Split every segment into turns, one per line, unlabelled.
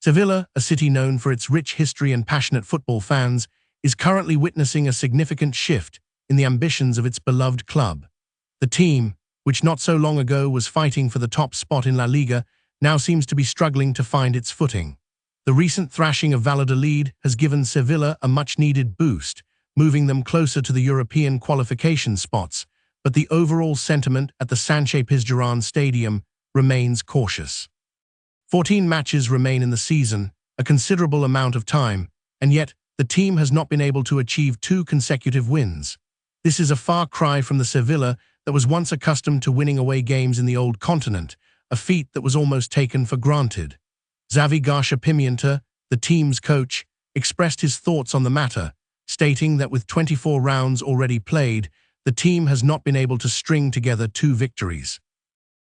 Sevilla, a city known for its rich history and passionate football fans, is currently witnessing a significant shift in the ambitions of its beloved club. The team, which not so long ago was fighting for the top spot in LaLiga, now seems to be struggling to find its footing. The recent thrashing of Valladolid has given Sevilla a much-needed boost, moving them closer to the European qualification spots, but the overall sentiment at the Sánchez Pizjuán Stadium remains cautious. 14 matches remain in the season, a considerable amount of time, and yet the team has not been able to achieve 2 consecutive wins. This is a far cry from the Sevilla that was once accustomed to winning away games in the old continent, a feat that was almost taken for granted. Xavi García Pimienta, the team's coach, expressed his thoughts on the matter, stating that with 24 rounds already played, the team has not been able to string together 2 victories.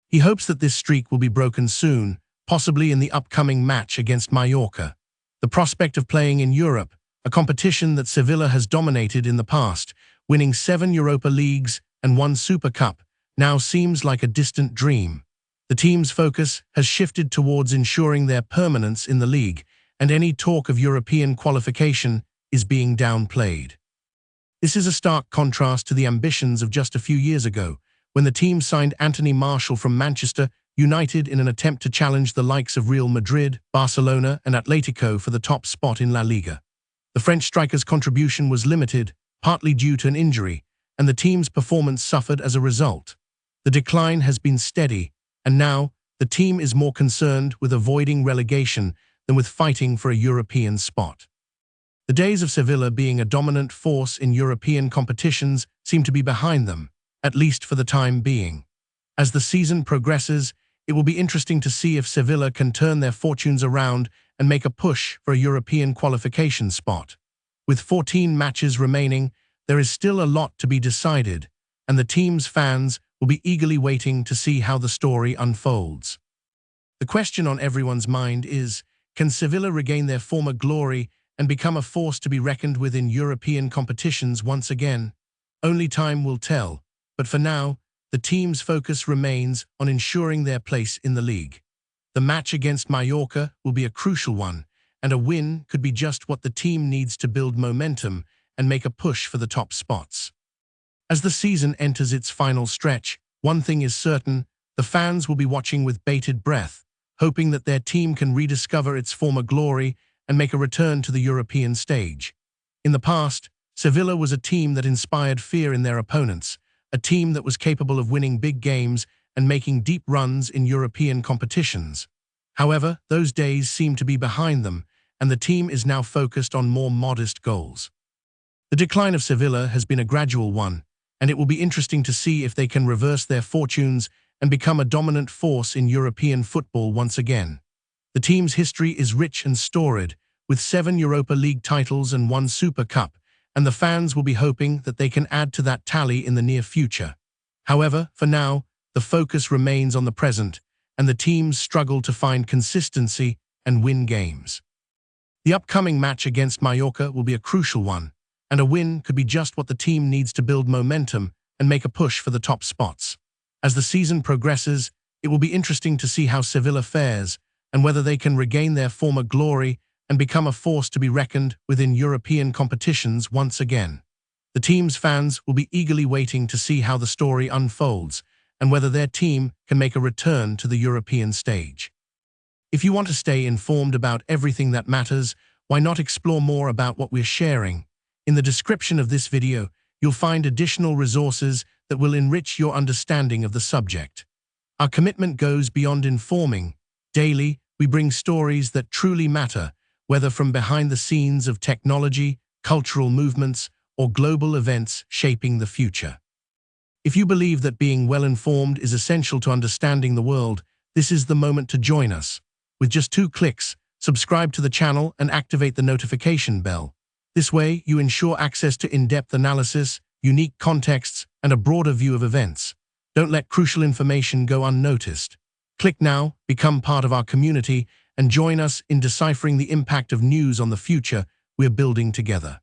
He hopes that this streak will be broken soon, possibly in the upcoming match against Mallorca. The prospect of playing in Europe, a competition that Sevilla has dominated in the past, winning 7 Europa Leagues and 1 Super Cup, now seems like a distant dream. The team's focus has shifted towards ensuring their permanence in the league, and any talk of European qualification is being downplayed. This is a stark contrast to the ambitions of just a few years ago, when the team signed Anthony Martial from Manchester United in an attempt to challenge the likes of Real Madrid, Barcelona, and Atletico for the top spot in LaLiga. The French striker's contribution was limited, partly due to an injury, and the team's performance suffered as a result. The decline has been steady, and now the team is more concerned with avoiding relegation than with fighting for a European spot. The days of Sevilla being a dominant force in European competitions seem to be behind them, at least for the time being. As the season progresses, it will be interesting to see if Sevilla can turn their fortunes around and make a push for a European qualification spot. With 14 matches remaining, there is still a lot to be decided, and the team's fans will be eagerly waiting to see how the story unfolds. The question on everyone's mind is, can Sevilla regain their former glory and become a force to be reckoned with in European competitions once again? Only time will tell, but for now, the team's focus remains on ensuring their place in the league. The match against Mallorca will be a crucial one, and a win could be just what the team needs to build momentum and make a push for the top spots. As the season enters its final stretch, one thing is certain: the fans will be watching with bated breath, hoping that their team can rediscover its former glory and make a return to the European stage. In the past, Sevilla was a team that inspired fear in their opponents, a team that was capable of winning big games and making deep runs in European competitions. However, those days seem to be behind them, and the team is now focused on more modest goals. The decline of Sevilla has been a gradual one, and it will be interesting to see if they can reverse their fortunes and become a dominant force in European football once again. The team's history is rich and storied, with 7 Europa League titles and 1 Super Cup, and the fans will be hoping that they can add to that tally in the near future. However, for now, the focus remains on the present, and the teams struggle to find consistency and win games. The upcoming match against Mallorca will be a crucial one, and a win could be just what the team needs to build momentum and make a push for the top spots. As the season progresses, it will be interesting to see how Sevilla fares and whether they can regain their former glory and become a force to be reckoned with in European competitions once again. The team's fans will be eagerly waiting to see how the story unfolds and whether their team can make a return to the European stage. If you want to stay informed about everything that matters, why not explore more about what we're sharing? In the description of this video, you'll find additional resources that will enrich your understanding of the subject. Our commitment goes beyond informing. Daily, we bring stories that truly matter, whether from behind the scenes of technology, cultural movements, or global events shaping the future. If you believe that being well-informed is essential to understanding the world, this is the moment to join us. With just 2 clicks, subscribe to the channel and activate the notification bell. This way, you ensure access to in-depth analysis, unique contexts, and a broader view of events. Don't let crucial information go unnoticed. Click now, become part of our community, and join us in deciphering the impact of news on the future we're building together.